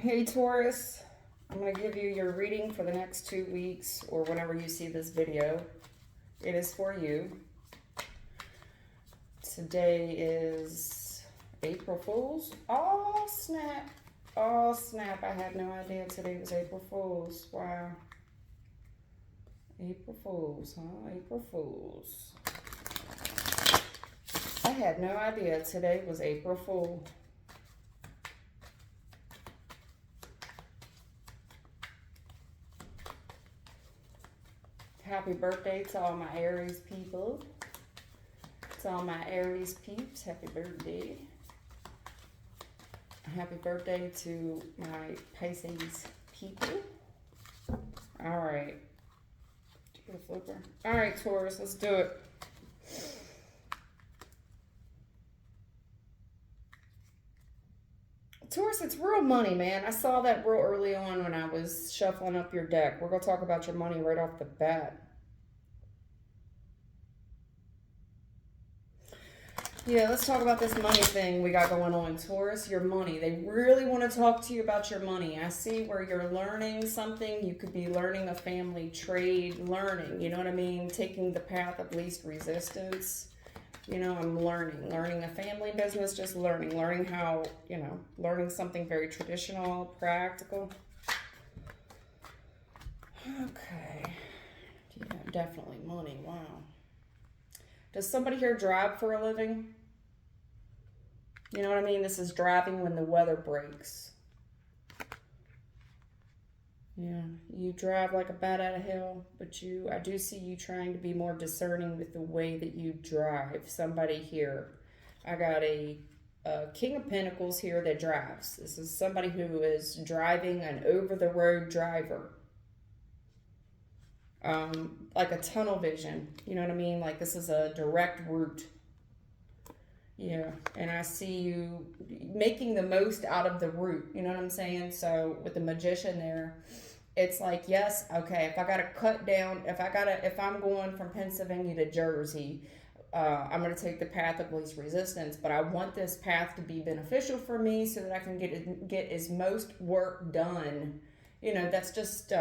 Hey Taurus, I'm going to give you your reading for the next 2 weeks or whenever you see this video. It is for you. Today is April Fool's. Oh snap. Oh snap. I had no idea today was April Fool's. Wow. April Fool's, huh? April Fool's. I had no idea today was April Fool. Happy birthday to all my Aries people. To all my Aries peeps, happy birthday. Happy birthday to my Pisces people. All right. Get a flipper. All right, Taurus, let's do it. Taurus, it's real money, man. I saw that real early on when I was shuffling up your deck. We're going to talk about your money right off the bat. Yeah, let's talk about this money thing we got going on, Taurus. Your money. They really want to talk to you about your money. I see where you're learning something. You could be learning a family trade, learning, you know what I mean? Taking the path of least resistance. You know, I'm learning a family business, just learning how, you know, learning something very traditional, practical. Okay. Yeah, definitely money. Wow. Does somebody here drive for a living? You know what I mean? This is driving when the weather breaks. Yeah, you drive like a bat out of hell, but I do see you trying to be more discerning with the way that you drive. Somebody here, I got a King of Pentacles here that drives. This is somebody who is driving an over-the-road driver. Like a tunnel vision, you know what I mean? Like this is a direct route. Yeah, and I see you making the most out of the route, you know what I'm saying? So with the Magician there, it's like, yes, okay, if I got to cut down, if I'm going from Pennsylvania to Jersey, I'm going to take the path of least resistance, but I want this path to be beneficial for me so that I can get as most work done. You know, that's just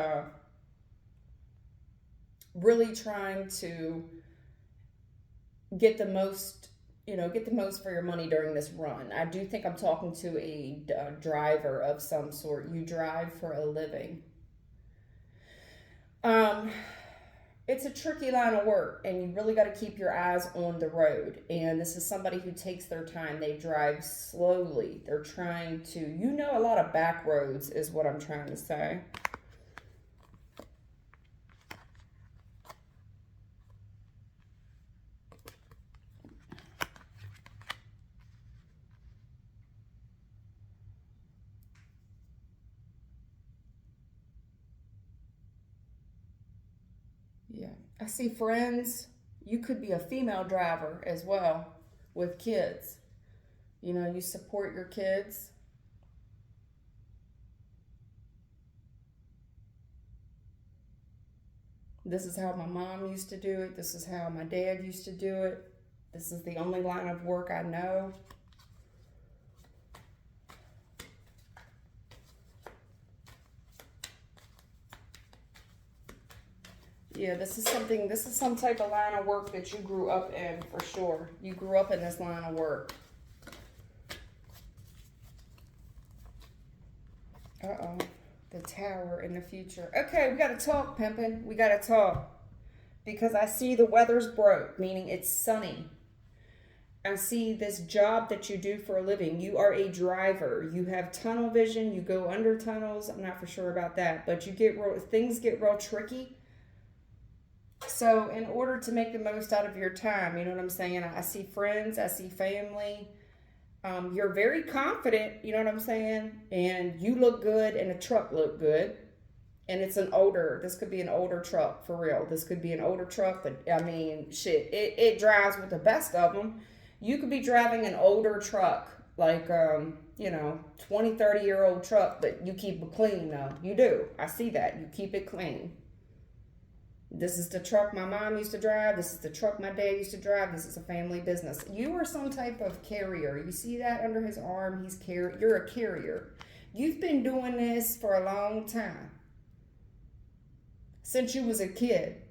really trying to get the most, get the most for your money during this run. I do think I'm talking to a driver of some sort. You drive for a living. It's a tricky line of work, and you really got to keep your eyes on the road. And this is somebody who takes their time. They drive slowly. They're trying to, a lot of back roads is what I'm trying to say. Yeah. I see friends. You could be a female driver as well with kids. You support your kids. This is how my mom used to do it. This is how my dad used to do it. This is the only line of work I know. Yeah, this is some type of line of work that you grew up in for sure. You grew up in this line of work. Uh-oh. The Tower in the future. Okay, we got to talk, pimpin'. We got to talk. Because I see the weather's broke, meaning it's sunny. I see this job that you do for a living. You are a driver. You have tunnel vision. You go under tunnels. I'm not for sure about that. But things get real tricky. So in order to make the most out of your time, you know what I'm saying? I see friends. I see family. You're very confident, you know what I'm saying? And you look good and the truck look good. And it's this could be an older truck, for real. This could be an older truck, but I mean, shit, it drives with the best of them. You could be driving an older truck, like, 20, 30-year-old truck, but you keep it clean though. You do. I see that. You keep it clean. This is the truck my mom used to drive. This is the truck my dad used to drive. This is a family business. You are some type of carrier. You see that under his arm? You're a carrier. You've been doing this for a long time. Since you was a kid.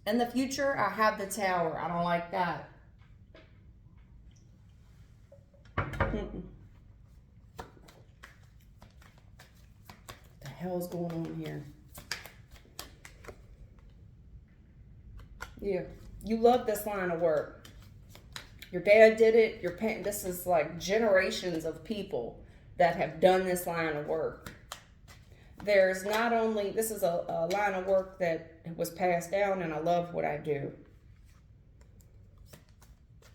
In the future, I have the Tower. I don't like that. Mm-mm. What the hell's going on here? Yeah. You love this line of work. Your dad did it. Your parents. This is like generations of people that have done this line of work. There's not only, this is a line of work that was passed down, and I love what I do.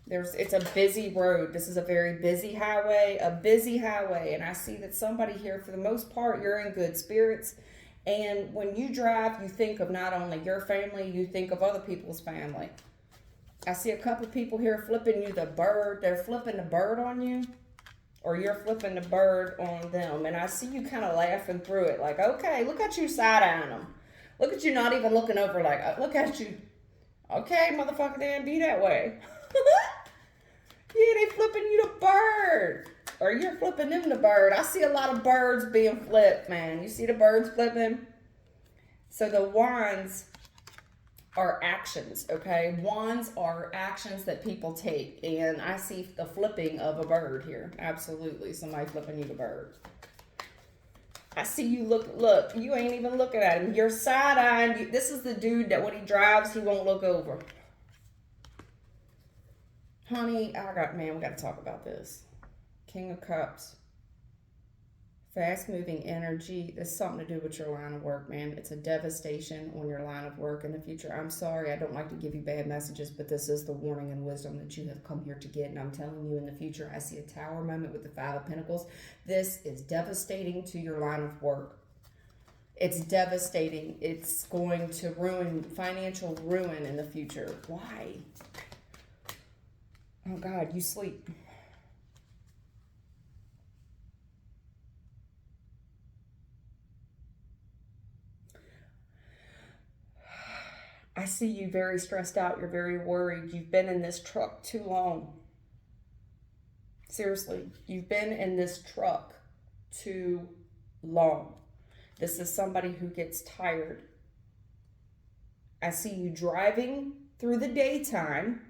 It's a busy road. This is a very busy highway, and I see that somebody here, for the most part, you're in good spirits. And when you drive, you think of not only your family, you think of other people's family. I see a couple of people here flipping you the bird. They're flipping the bird on you. Or you're flipping the bird on them. And I see you kind of laughing through it. Like, okay, look at you side-eyeing them. Look at you not even looking over like, look at you. Okay, motherfucker, they didn't be that way. Yeah, they flipping you the bird. Or you're flipping them the bird. I see a lot of birds being flipped, man. You see the birds flipping? So the wands are actions, okay? Wands are actions that people take, and I see the flipping of a bird here. Absolutely, somebody flipping you the bird. I see you look, you ain't even looking at him. You're side-eyeing. This is the dude that when he drives, he won't look over. Honey, we got to talk about this. King of Cups. Fast-moving energy. There's something to do with your line of work, man. It's a devastation on your line of work in the future. I'm sorry, I don't like to give you bad messages, but this is the warning and wisdom that you have come here to get. And I'm telling you, in the future, I see a Tower moment with the Five of Pentacles. This is devastating to your line of work. It's devastating. It's going to ruin, financial ruin in the future. Why? Oh, God, you sleep. I see you very stressed out. You're very worried. You've been in this truck too long. Seriously, you've been in this truck too long. This is somebody who gets tired. I see you driving through the daytime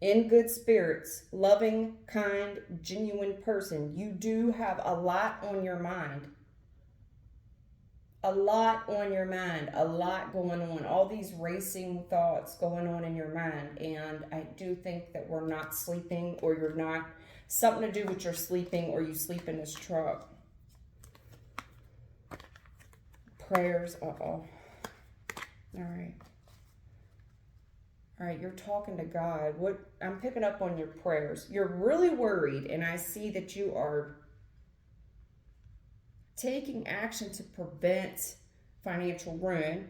in good spirits, loving, kind, genuine person. You do have a lot on your mind. A lot on your mind, a lot going on, all these racing thoughts going on in your mind. And I do think that we're not sleeping, or you're not, something to do with your sleeping, or you sleep in this truck. Prayers, all right. All right, you're talking to God. What I'm picking up on your prayers. You're really worried, and I see that you are taking action to prevent financial ruin.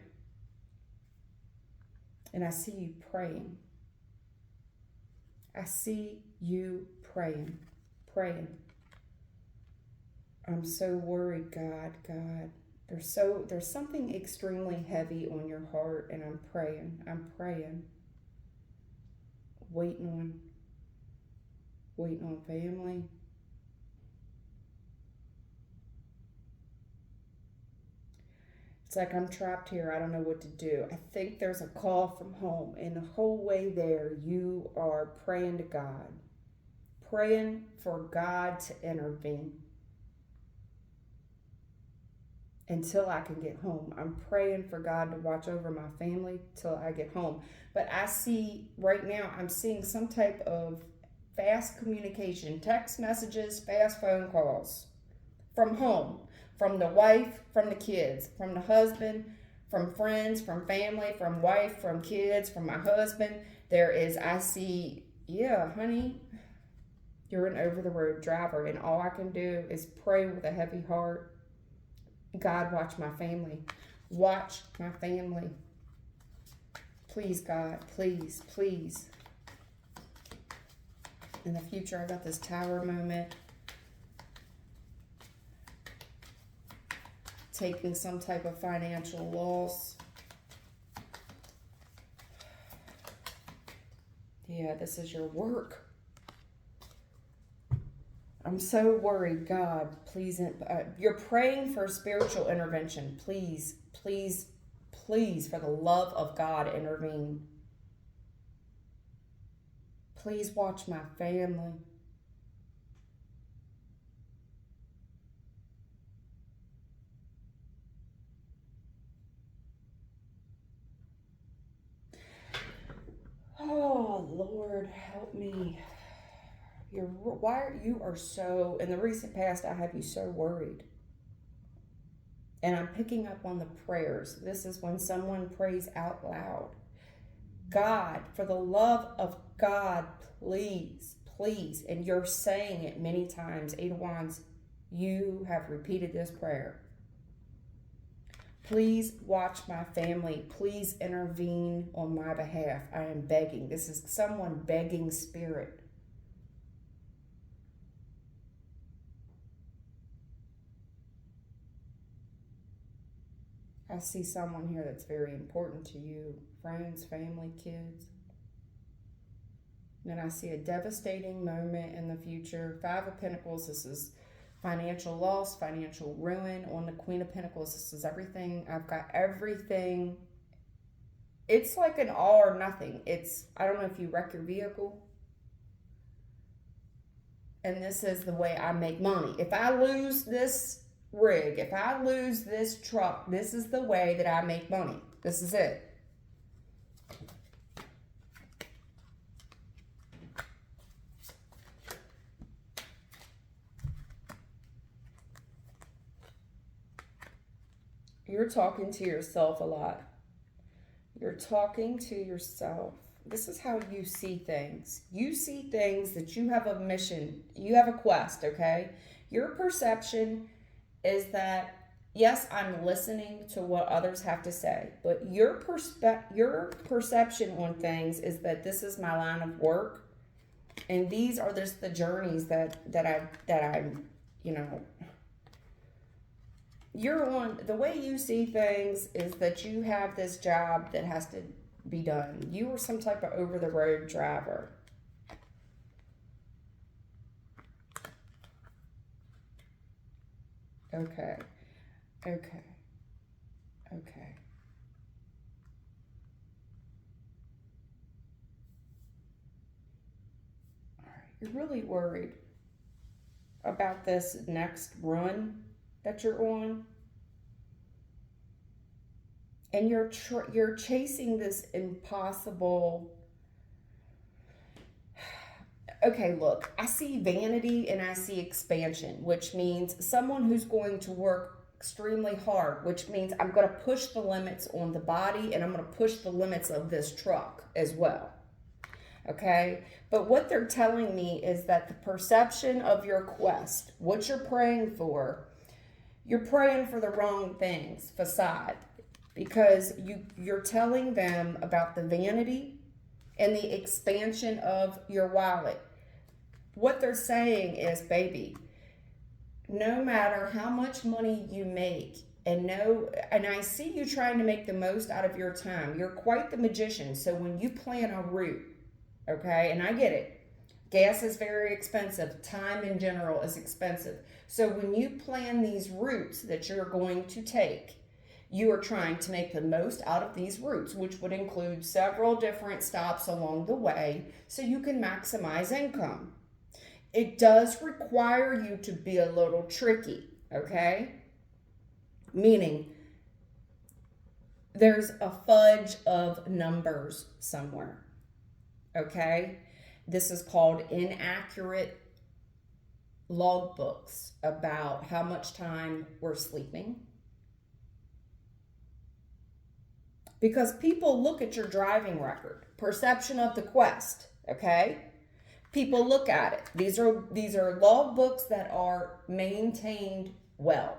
And I see you praying. I see you praying. I'm so worried, God. There's something extremely heavy on your heart, and I'm praying. Waiting on family. It's like I'm trapped here. I don't know what to do. I think there's a call from home. And the whole way there, you are praying to God. Praying for God to intervene until I can get home. I'm praying for God to watch over my family till I get home. But I see right now, I'm seeing some type of fast communication, text messages, fast phone calls from home. From the wife, from the kids, from the husband, from friends, from family, from wife, from kids, from my husband. I see, yeah, honey, you're an over-the-road driver, and all I can do is pray with a heavy heart. God, watch my family. Watch my family. Please, God, please. In the future, I got this Tower moment. Taking some type of financial loss. Yeah, this is your work. I'm so worried. God, please, you're praying for spiritual intervention. Please, please, please, for the love of God, intervene. Please watch my family. Oh, Lord, help me. You are so, in the recent past, I have you so worried. And I'm picking up on the prayers. This is when someone prays out loud. God, for the love of God, please, please. And you're saying it many times. Eight of Wands, you have repeated this prayer. Please watch my family. Please intervene on my behalf. I am begging. This is someone begging spirit. I see someone here that's very important to you. Friends, family, kids. Then I see a devastating moment in the future. Five of Pentacles, this is financial loss, financial ruin. On the Queen of Pentacles, this is everything. I've got everything. It's like an all or nothing. I don't know if you wreck your vehicle. And this is the way I make money. If I lose this rig, if I lose this truck, this is the way that I make money. This is it. You're talking to yourself a lot. You're talking to yourself. This is how you see things. You see things that you have a mission. You have a quest, okay? Your perception is that, yes, I'm listening to what others have to say, but your perception on things is that this is my line of work, and these are just the journeys that I'm, you're on. The way you see things is that you have this job that has to be done. You are some type of over-the-road driver. Okay. Okay. Okay. All right. You're really worried about this next run that you're on. And you're chasing this impossible. Okay, look, I see vanity and I see expansion, which means someone who's going to work extremely hard, which means I'm going to push the limits on the body and I'm going to push the limits of this truck as well. Okay, but what they're telling me is that the perception of your quest, what you're praying for the wrong things, facade, because you're telling them about the vanity and the expansion of your wallet. What they're saying is, baby, no matter how much money you make, and I see you trying to make the most out of your time. You're quite the magician. So when you plan a route, okay, and I get it, gas is very expensive. Time in general is expensive. So when you plan these routes that you're going to take, you are trying to make the most out of these routes, which would include several different stops along the way so you can maximize income. It does require you to be a little tricky, okay? Meaning there's a fudge of numbers somewhere, okay? This is called inaccurate logbooks about how much time we're sleeping. Because people look at your driving record, perception of the quest, okay? People look at it. These are logbooks that are maintained well.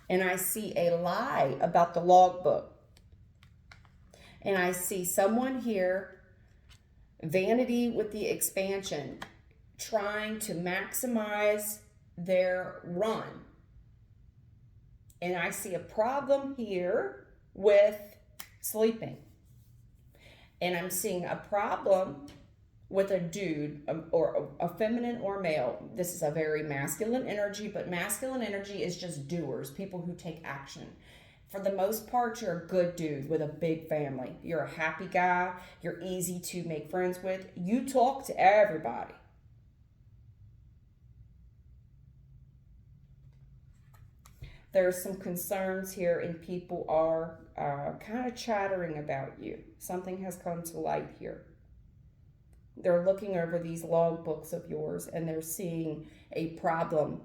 And I see a lie about the logbook. And I see someone here, vanity with the expansion, trying to maximize their run. And I see a problem here with sleeping. And I'm seeing a problem with a dude, or a feminine or male. This is a very masculine energy, but masculine energy is just doers, people who take action. For the most part, you're a good dude with a big family. You're a happy guy. You're easy to make friends with. You talk to everybody. There's some concerns here, and people are kind of chattering about you. Something has come to light here. They're looking over these log books of yours, and they're seeing a problem.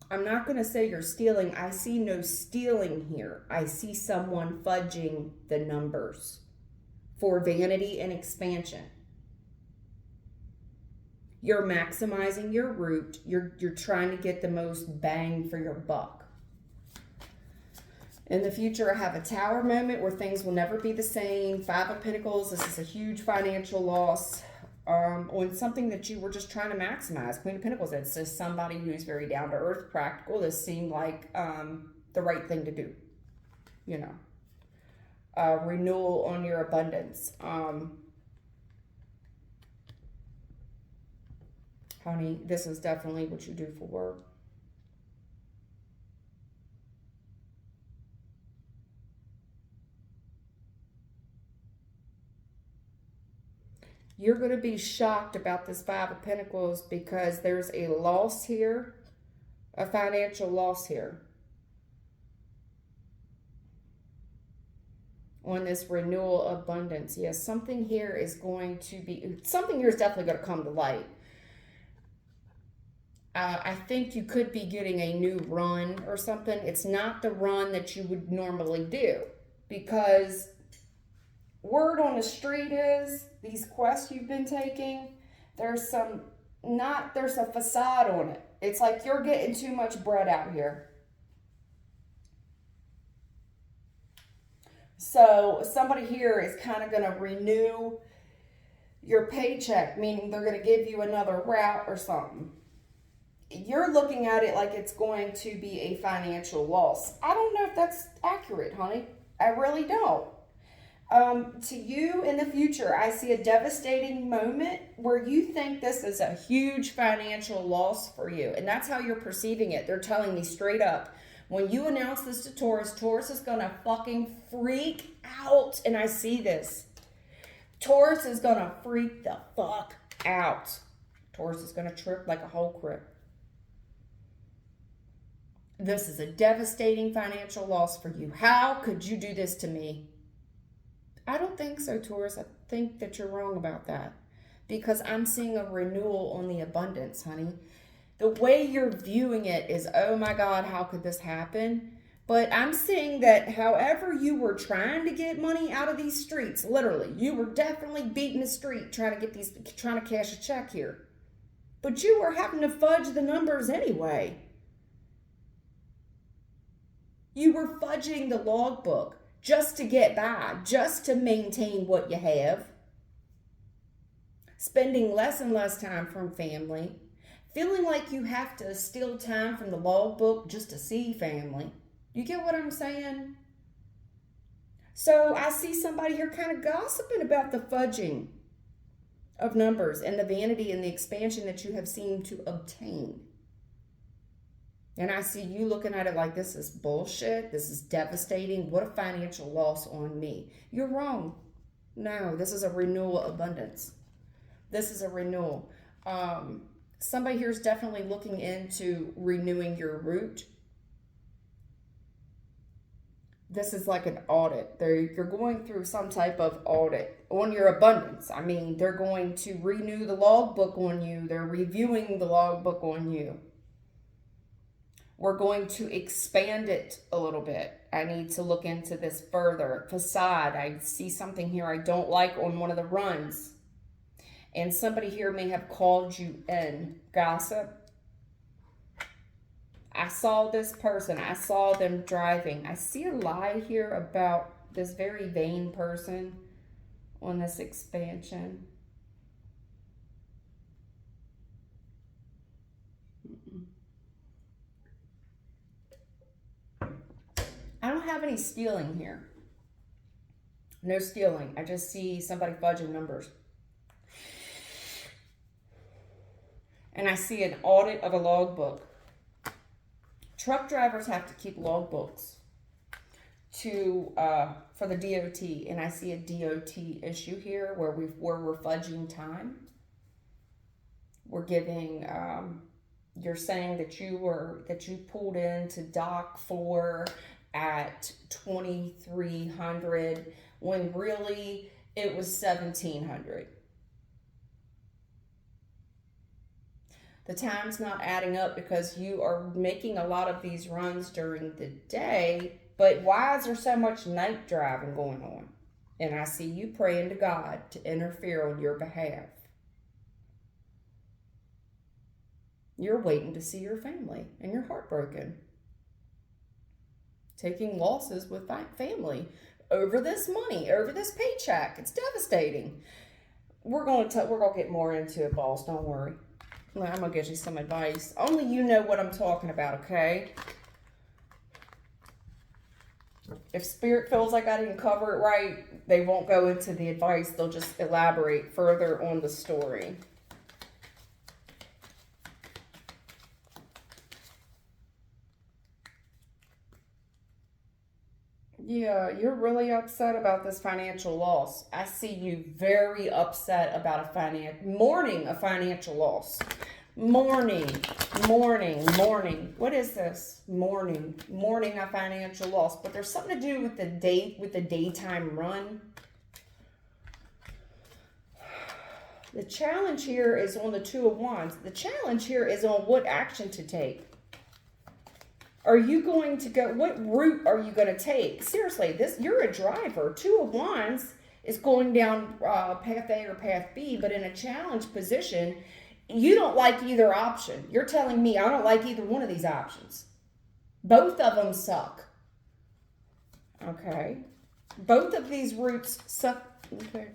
I'm not going to say you're stealing. I see no stealing here. I see someone fudging the numbers for vanity and expansion. You're maximizing your route. You're trying to get the most bang for your buck. In the future, I have a Tower moment where things will never be the same. Five of Pentacles, this is a huge financial loss on something that you were just trying to maximize. Queen of Pentacles, it's just somebody who's very down to earth, practical. This seemed like the right thing to do, you know. Renewal on your abundance. Honey, this is definitely what you do for work. You're going to be shocked about this Five of Pentacles because there's a loss here, a financial loss here. On this renewal abundance. Yes, something here is going to be, something here is definitely going to come to light. I think you could be getting a new run or something. It's not the run that you would normally do, because word on the street is these quests you've been taking, there's a facade on it. It's like you're getting too much bread out here. So somebody here is kind of going to renew your paycheck, meaning they're going to give you another route or something. You're looking at it like it's going to be a financial loss. I don't know if that's accurate, honey. I really don't. To you in the future, I see a devastating moment where you think this is a huge financial loss for you. And that's how you're perceiving it. They're telling me straight up, when you announce this to Taurus, Taurus is going to fucking freak out. And I see this. Taurus is going to freak the fuck out. Taurus is going to trip like a whole crib. This is a devastating financial loss for you. How could you do this to me? I don't think so, Taurus. I think that you're wrong about that, because I'm seeing a renewal on the abundance, honey. The way you're viewing it is, oh my God, how could this happen? But I'm seeing that however you were trying to get money out of these streets, literally, you were definitely beating the street trying to cash a check here. But you were having to fudge the numbers anyway. You were fudging the logbook just to get by, just to maintain what you have. Spending less and less time from family. Feeling like you have to steal time from the logbook just to see family. You get what I'm saying? So I see somebody here kind of gossiping about the fudging of numbers and the vanity and the expansion that you have seemed to obtain. And I see you looking at it like, this is bullshit. This is devastating. What a financial loss on me. You're wrong. No, this is a renewal abundance. This is a renewal. Somebody here is definitely looking into renewing your route. This is like an audit. You're going through some type of audit on your abundance. I mean, they're going to renew the logbook on you. They're reviewing the logbook on you. We're going to expand it a little bit. I need to look into this further. Facade, I see something here I don't like on one of the runs. And somebody here may have called you in. Gossip. I saw this person. I saw them driving. I see a lie here about this very vain person on this expansion. I don't have any stealing here. No stealing. I just see somebody fudging numbers. And I see an audit of a logbook. Truck drivers have to keep logbooks for the DOT, and I see a DOT issue here where we're fudging time. We're giving. You're saying that you pulled into dock 4 at 2300 when really it was 1700. The time's not adding up because you are making a lot of these runs during the day, but why is there so much night driving going on? And I see you praying to God to interfere on your behalf. You're waiting to see your family and you're heartbroken. Taking losses with family over this money, over this paycheck. It's devastating. We're going to get more into it, boss. Don't worry. I'm going to give you some advice. Only you know what I'm talking about, okay? If Spirit feels like I didn't cover it right, they won't go into the advice. They'll just elaborate further on the story. Yeah, you're really upset about this financial loss. I see you very upset about mourning a financial loss. Mourning. What is this? Mourning a financial loss. But there's something to do with the daytime run. The challenge here is on the Two of Wands. The challenge here is on what action to take. Are you going to go, what route are you going to take? Seriously, you're a driver. Two of Wands is going down path A or path B, but in a challenge position, you don't like either option. You're telling me I don't like either one of these options. Both of them suck. Okay. Both of these routes suck. Okay.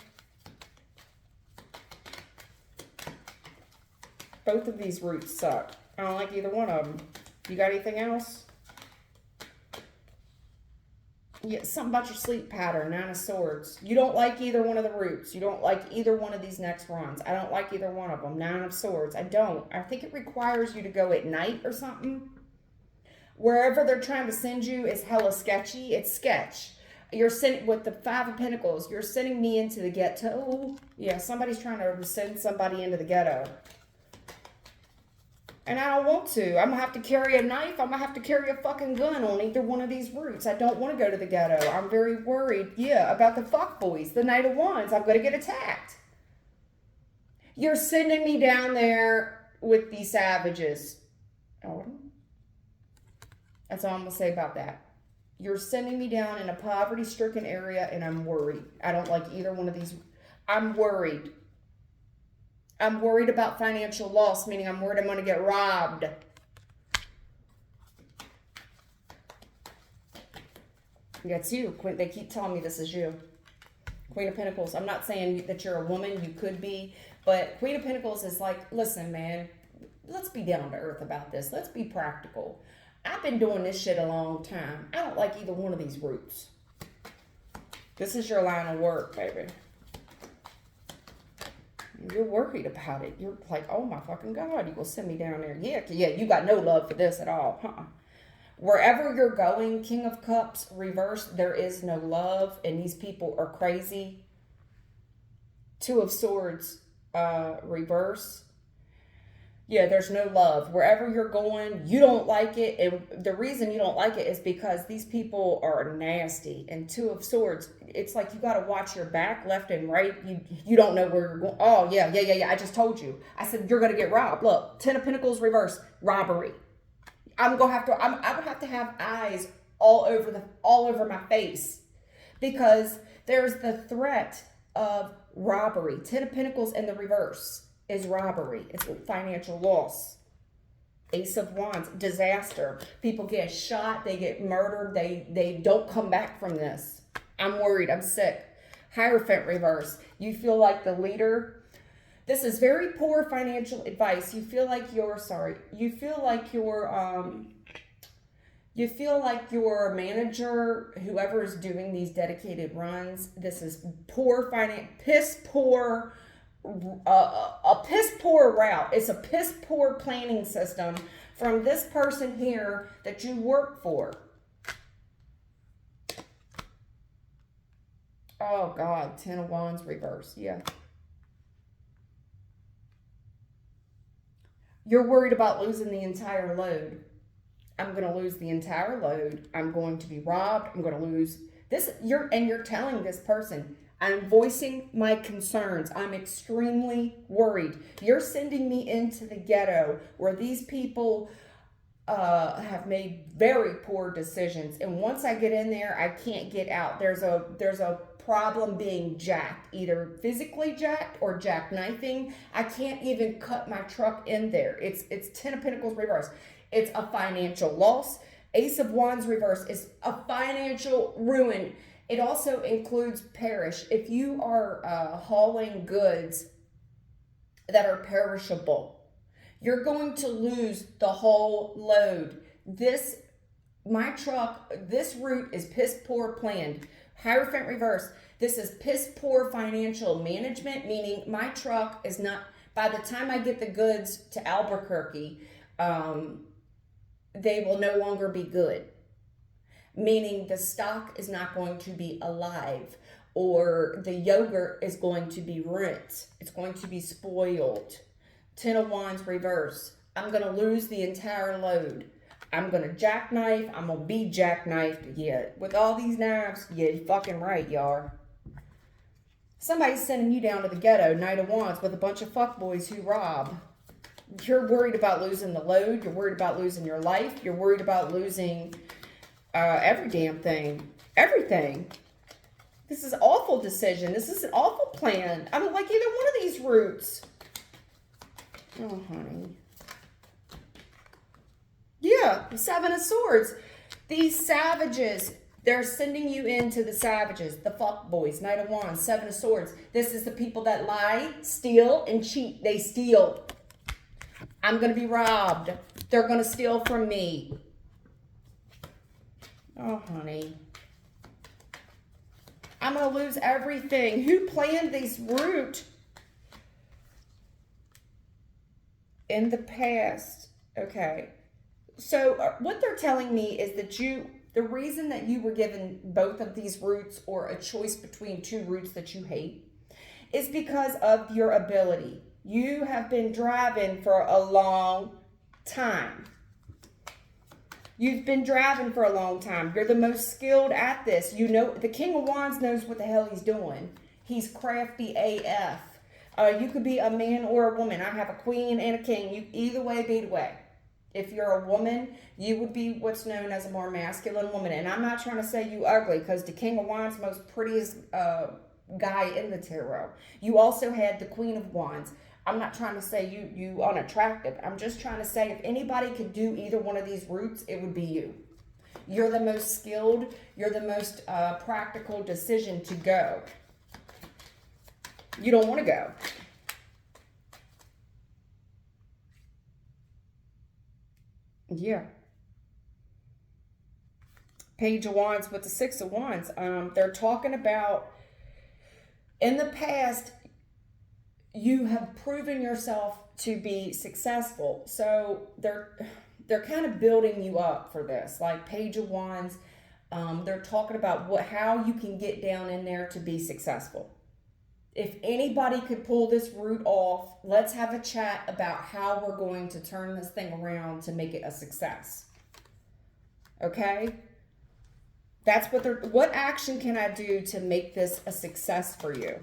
Both of these routes suck. I don't like either one of them. You got anything else? Yeah, something about your sleep pattern, Nine of Swords. You don't like either one of the routes. You don't like either one of these next runs. I don't like either one of them. Nine of Swords. I don't. I think it requires you to go at night or something. Wherever they're trying to send you is hella sketchy. It's sketch. You're sending, with the Five of Pentacles, you're sending me into the ghetto. Yeah, somebody's trying to send somebody into the ghetto. And I don't want to. I'm going to have to carry a knife. I'm going to have to carry a fucking gun on either one of these routes. I don't want to go to the ghetto. I'm very worried, about the fuckboys, the Knight of Wands. I'm going to get attacked. You're sending me down there with these savages. Oh, that's all I'm going to say about that. You're sending me down in a poverty-stricken area, and I'm worried. I don't like either one of these. I'm worried. I'm worried about financial loss, meaning I'm worried I'm going to get robbed. That's you. They keep telling me this is you. Queen of Pentacles. I'm not saying that you're a woman. You could be. But Queen of Pentacles is like, listen, man, let's be down to earth about this. Let's be practical. I've been doing this shit a long time. I don't like either one of these routes. This is your line of work, baby. You're worried about it. You're like, oh my fucking God, you will send me down there. Yeah, you got no love for this at all. Wherever you're going, King of Cups, reverse, there is no love, and these people are crazy. Two of Swords, reverse. Yeah, there's no love. Wherever you're going, you don't like it. And the reason you don't like it is because these people are nasty. And Two of Swords, it's like you got to watch your back left and right. You don't know where you're going. Oh, yeah. I just told you. I said, you're going to get robbed. Look, Ten of Pentacles reverse, robbery. I would have to have eyes all over my face because there's the threat of robbery. Ten of Pentacles in the reverse is robbery. It's financial loss. Ace of Wands, disaster. People get shot, they get murdered, they don't come back from this. I'm worried, I'm sick. Hierophant reverse. You feel like the leader. This is very poor financial advice. You feel like you're You feel like your manager, whoever is doing these dedicated runs, this is poor finance, piss poor, a piss poor route. It's a piss poor planning system from this person here that you work for. Oh God, Ten of Wands reverse. Yeah. You're worried about losing the entire load. I'm going to lose the entire load. I'm going to be robbed. I'm going to lose this. You're telling this person, I'm voicing my concerns. I'm extremely worried. You're sending me into the ghetto where these people have made very poor decisions, and once I get in there, I can't get out. There's a problem being jacked, either physically jacked or jackknifing. I can't even cut my truck in there. It's Ten of Pentacles reverse. It's a financial loss. Ace of Wands reverse is a financial ruin. It also includes perish. If you are hauling goods that are perishable, you're going to lose the whole load. My truck, this route is piss poor planned. Hierophant reverse. This is piss poor financial management, meaning my truck is not, by the time I get the goods to Albuquerque, they will no longer be good. Meaning the stock is not going to be alive, or the yogurt is going to be ruined. It's going to be spoiled. Ten of Wands reverse. I'm going to lose the entire load. I'm going to jackknife. I'm going to be jackknifed. Yeah, with all these knives, yeah, you're fucking right, y'all. Somebody's sending you down to the ghetto, Knight of Wands, with a bunch of fuckboys who rob. You're worried about losing the load. You're worried about losing your life. You're worried about losing every damn thing. Everything. This is an awful decision. This is an awful plan. I don't like either one of these routes. Oh, honey. Yeah, the Seven of Swords. These savages, they're sending you into the savages, the fuck boys. Knight of Wands, Seven of Swords. This is the people that lie, steal, and cheat. They steal. I'm going to be robbed. They're going to steal from me. Oh, honey. I'm going to lose everything. Who planned this route in the past? Okay. So what they're telling me is that the reason that you were given both of these routes, or a choice between two routes that you hate, is because of your ability. You have been driving for a long time. You've been driving for a long time. You're the most skilled at this. You know, the King of Wands knows what the hell he's doing. He's crafty AF. You could be a man or a woman. I have a queen and a king. You either way, be the way. If you're a woman, you would be what's known as a more masculine woman. And I'm not trying to say you ugly, because the King of Wands, most prettiest guy in the tarot. You also had the Queen of Wands. I'm not trying to say you unattractive. I'm just trying to say if anybody could do either one of these routes, it would be you. You're the most skilled. You're the most practical decision to go. You don't want to go. Yeah. Page of Wands with the Six of Wands. They're talking about, in the past, you have proven yourself to be successful. So they're kind of building you up for this. Like Page of Wands, they're talking about how you can get down in there to be successful. If anybody could pull this route off, let's have a chat about how we're going to turn this thing around to make it a success. Okay? That's what action can I do to make this a success for you?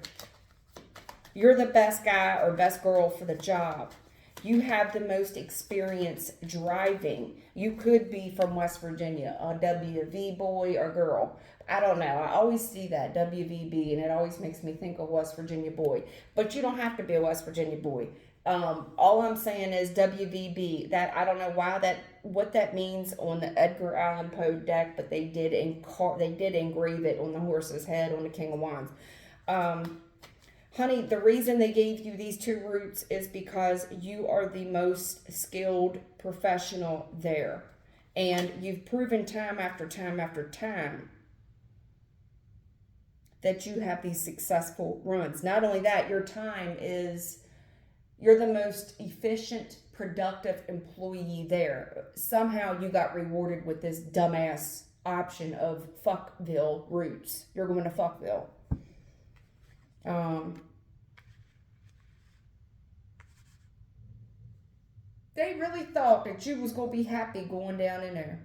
You're the best guy or best girl for the job. You have the most experience driving. You could be from West Virginia, a WV boy or girl. I don't know. I always see that, WVB, and it always makes me think of West Virginia boy. But you don't have to be a West Virginia boy. All I'm saying is WVB. That I don't know what that means on the Edgar Allan Poe deck, but they did engrave it on the horse's head on the King of Wands. Honey, the reason they gave you these two routes is because you are the most skilled professional there. And you've proven time after time after time that you have these successful runs. Not only that, you're the most efficient, productive employee there. Somehow you got rewarded with this dumbass option of Fuckville routes. You're going to Fuckville. They really thought that you was going to be happy going down in there.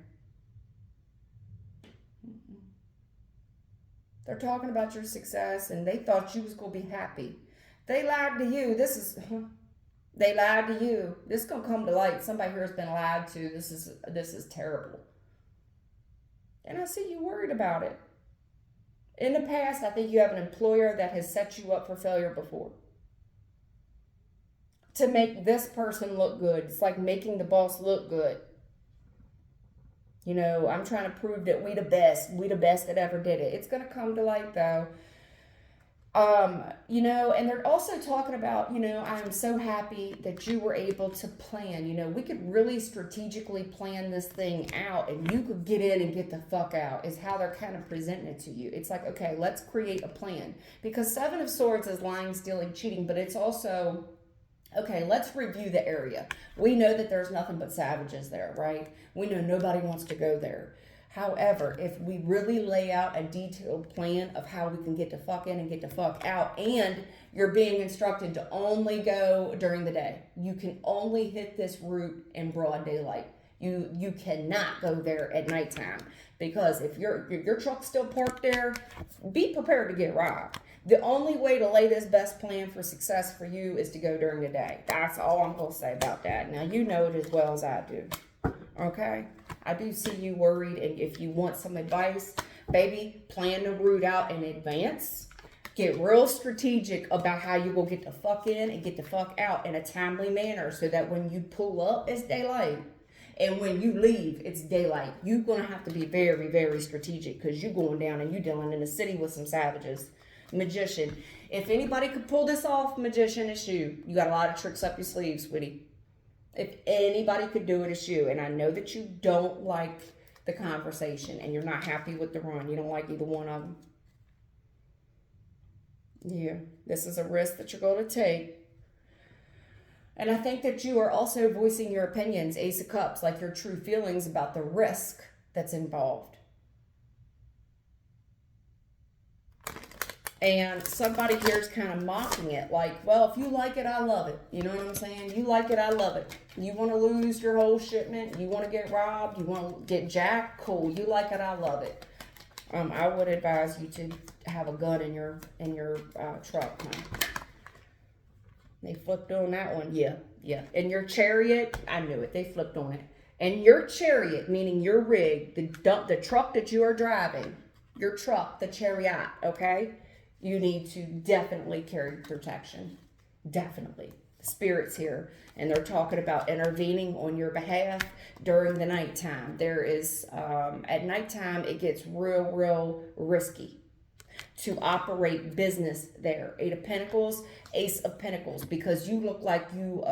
They're talking about your success, and they thought you was going to be happy. They lied to you. They lied to you. This is going to come to light. Somebody here has been lied to. This is terrible. And I see you worried about it. In the past, I think you have an employer that has set you up for failure before. To make this person look good. It's like making the boss look good. You know, I'm trying to prove that we the best that ever did it. It's going to come to light, though. You know, and they're also talking about, you know, I'm so happy that you were able to plan. You know, we could really strategically plan this thing out, and you could get in and get the fuck out, is how they're kind of presenting it to you. It's like, okay, let's create a plan. Because Seven of Swords is lying, stealing, cheating, but it's also, okay, let's review the area. We know that there's nothing but savages there, right? We know nobody wants to go there. However, if we really lay out a detailed plan of how we can get the fuck in and get the fuck out, and you're being instructed to only go during the day. You can only hit this route in broad daylight. You cannot go there at nighttime, because if your truck's still parked there, be prepared to get robbed. The only way to lay this best plan for success for you is to go during the day. That's all I'm going to say about that. Now, you know it as well as I do. Okay? I do see you worried, and if you want some advice, baby, plan the route out in advance. Get real strategic about how you will get the fuck in and get the fuck out in a timely manner, so that when you pull up, it's daylight. And when you leave, it's daylight. You're going to have to be very, very strategic, because you're going down and you're dealing in the city with some savages. Magician. If anybody could pull this off, magician, it's you. You got a lot of tricks up your sleeves, sweetie. If anybody could do it, it's you. And I know that you don't like the conversation, and you're not happy with the run. You don't like either one of them. Yeah, this is a risk that you're going to take. And I think that you are also voicing your opinions, Ace of Cups, like your true feelings about the risk that's involved. And somebody here is kind of mocking it, like, well, if you like it, I love it. You know what I'm saying? You like it, I love it. You want to lose your whole shipment? You want to get robbed? You want to get jacked? Cool. You like it, I love it. I would advise you to have a gun in your truck, huh? They flipped on that one. Yeah. And your chariot, I knew it. They flipped on it. And your chariot, meaning your rig, the truck that you are driving, your truck, the chariot, okay? You need to definitely carry protection. Definitely. Spirits here. And they're talking about intervening on your behalf during the nighttime. There is, at nighttime, it gets real risky to operate business there. Eight of Pentacles, Ace of Pentacles. Because you look like you,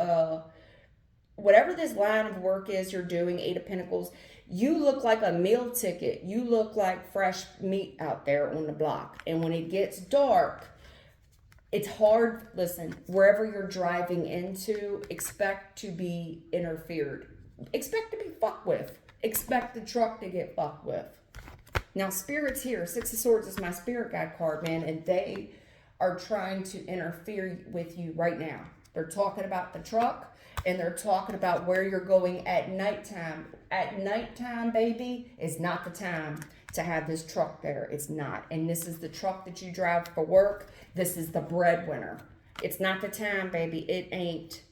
whatever this line of work is you're doing, Eight of Pentacles, you look like a meal ticket. You look like fresh meat out there on the block. And when it gets dark, it's hard. Listen, wherever you're driving into, expect to be interfered. Expect to be fucked with. Expect the truck to get fucked with. Now, Spirit's here. Six of Swords is my spirit guide card, man. And they are trying to interfere with you right now. They're talking about the truck. And they're talking about where you're going at nighttime. At nighttime, baby, is not the time to have this truck there. It's not. And this is the truck that you drive for work. This is the breadwinner. It's not the time, baby. It ain't.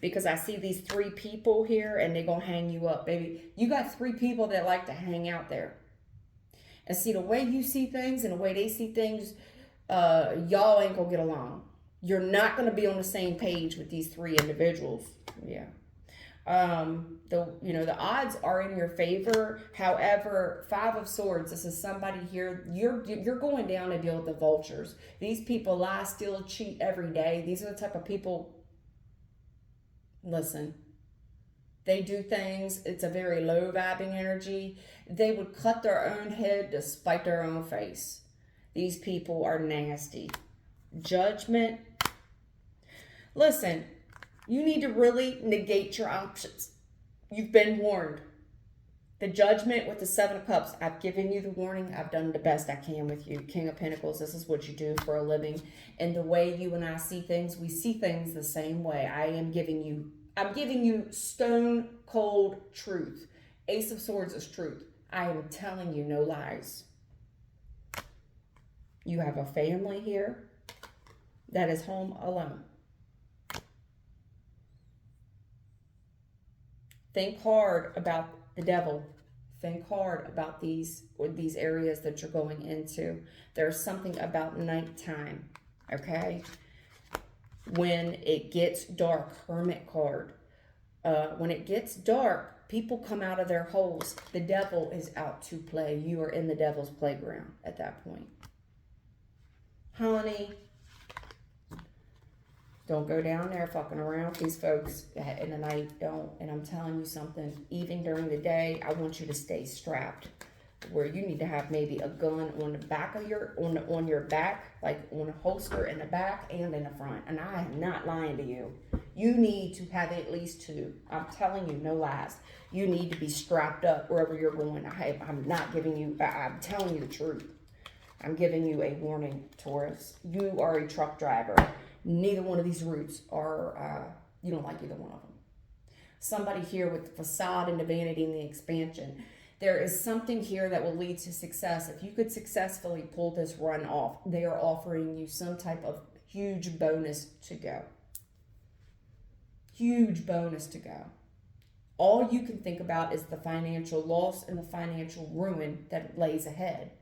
Because I see these three people here, and they're going to hang you up, baby. You got three people that like to hang out there. And see, the way you see things and the way they see things, y'all ain't going to get along. You're not going to be on the same page with these three individuals. Yeah. The odds are in your favor. However, Five of Swords, this is somebody here. You're going down to deal with the vultures. These people lie, steal, cheat every day. These are the type of people. Listen, They do things, it's a very low vibing energy. They would cut their own head to spite their own face. These people are nasty. Judgment. Listen, you need to really negate your options. You've been warned. The Judgment with the Seven of Cups. I've given you the warning. I've done the best I can with you. King of Pentacles, this is what you do for a living. And the way you and I see things, we see things the same way. I'm giving you stone cold truth. Ace of Swords is truth. I am telling you no lies. You have a family here that is home alone. Think hard about the devil. Think hard about these areas that you're going into. There's something about nighttime, okay? When it gets dark, Hermit card. When it gets dark, people come out of their holes. The devil is out to play. You are in the devil's playground at that point. Honey, don't go down there fucking around with these folks in the night. Don't. And I'm telling you something, even during the day, I want you to stay strapped. Where you need to have maybe a gun on the back of on your back, like on a holster in the back and in the front. And I am not lying to you. You need to have at least two. I'm telling you, no lies. You need to be strapped up wherever you're going. I'm not giving you, I'm telling you the truth. I'm giving you a warning, Taurus. You are a truck driver. Neither one of these routes are, you don't like either one of them. Somebody here with the facade and the vanity and the expansion. There is something here that will lead to success. If you could successfully pull this run off, they are offering you some type of huge bonus to go. Huge bonus to go. All you can think about is the financial loss and the financial ruin that lays ahead.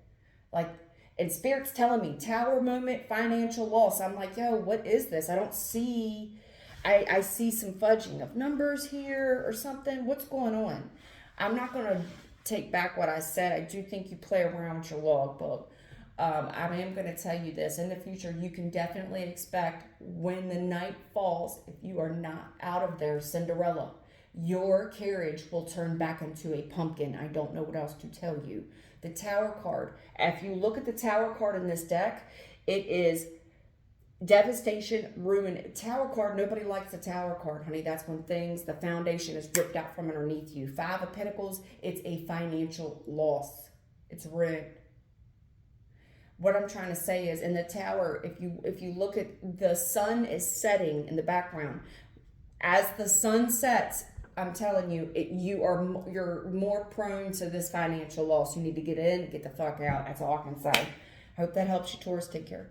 Like, and Spirit's telling me, Tower moment, financial loss. I'm like, yo, what is this? I don't see, I see some fudging of numbers here or something. What's going on? I'm not going to take back what I said. I do think you play around with your logbook. I am going to tell you this. In the future, you can definitely expect when the night falls, if you are not out of there, Cinderella, your carriage will turn back into a pumpkin. I don't know what else to tell you. The Tower card. If you look at the Tower card in this deck, it is devastation, ruin. Tower card, nobody likes the Tower card, honey. That's when the foundation is ripped out from underneath you. Five of Pentacles, it's a financial loss. It's ruin. What I'm trying to say is in the Tower, if you look at the sun is setting in the background. As the sun sets, I'm telling you, you're more prone to this financial loss. You need to get in, get the fuck out. That's all I can say. Hope that helps you, Taurus. Take care.